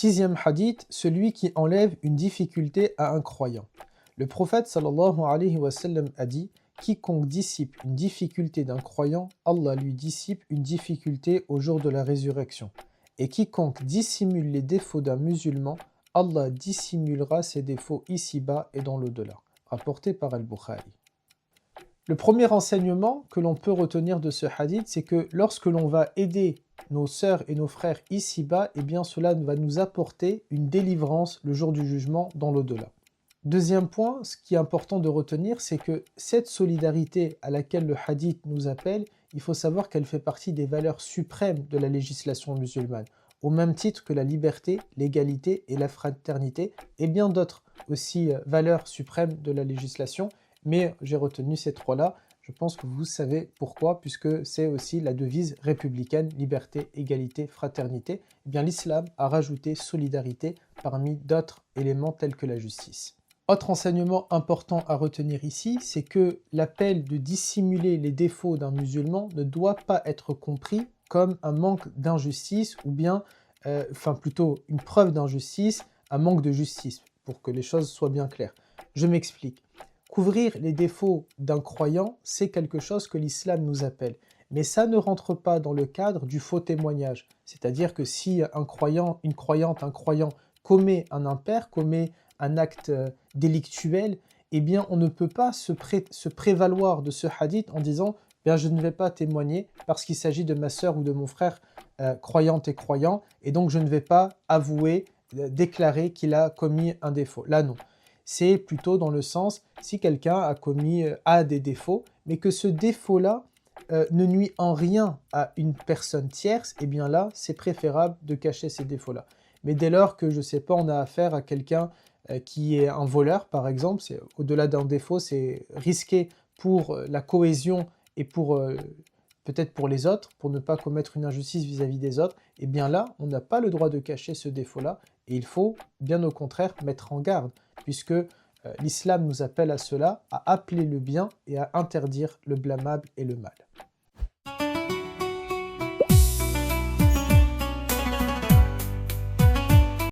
Sixième hadith, celui qui enlève une difficulté à un croyant. Le prophète sallallahu alayhi wa sallam a dit: quiconque dissipe une difficulté d'un croyant, Allah lui dissipe une difficulté au jour de la résurrection. Et quiconque dissimule les défauts d'un musulman, Allah dissimulera ses défauts ici-bas et dans l'au-delà. Rapporté par Al-Bukhari. Le premier enseignement que l'on peut retenir de ce hadith, c'est que lorsque l'on va aider nos sœurs et nos frères ici-bas, eh bien cela va nous apporter une délivrance le jour du jugement dans l'au-delà. Deuxième point, ce qui est important de retenir, c'est que cette solidarité à laquelle le hadith nous appelle, il faut savoir qu'elle fait partie des valeurs suprêmes de la législation musulmane, au même titre que la liberté, l'égalité et la fraternité, et bien d'autres aussi valeurs suprêmes de la législation, mais j'ai retenu ces trois-là. Je pense que vous savez pourquoi, puisque c'est aussi la devise républicaine, liberté, égalité, fraternité. Eh bien, l'islam a rajouté solidarité parmi d'autres éléments tels que la justice. Autre enseignement important à retenir ici, c'est que l'appel de dissimuler les défauts d'un musulman ne doit pas être compris comme un manque d'injustice ou bien, plutôt une preuve d'injustice, un manque de justice, pour que les choses soient bien claires. Je m'explique. Couvrir les défauts d'un croyant, c'est quelque chose que l'islam nous appelle. Mais ça ne rentre pas dans le cadre du faux témoignage. C'est-à-dire que si un croyant, une croyante, un croyant commet un impair, commet un acte délictuel, eh bien on ne peut pas se prévaloir de ce hadith en disant « je ne vais pas témoigner parce qu'il s'agit de ma sœur ou de mon frère croyante et croyant, et donc je ne vais pas avouer, déclarer qu'il a commis un défaut ». Là non. C'est plutôt dans le sens, si quelqu'un a des défauts, mais que ce défaut-là ne nuit en rien à une personne tierce, eh bien là, c'est préférable de cacher ces défauts-là. Mais dès lors que, je ne sais pas, on a affaire à quelqu'un qui est un voleur, par exemple, au-delà d'un défaut, c'est risqué pour la cohésion et pour peut-être pour les autres, pour ne pas commettre une injustice vis-à-vis des autres, eh bien là, on n'a pas le droit de cacher ce défaut-là, et il faut, bien au contraire, mettre en garde, puisque l'islam nous appelle à cela, à appeler le bien et à interdire le blâmable et le mal.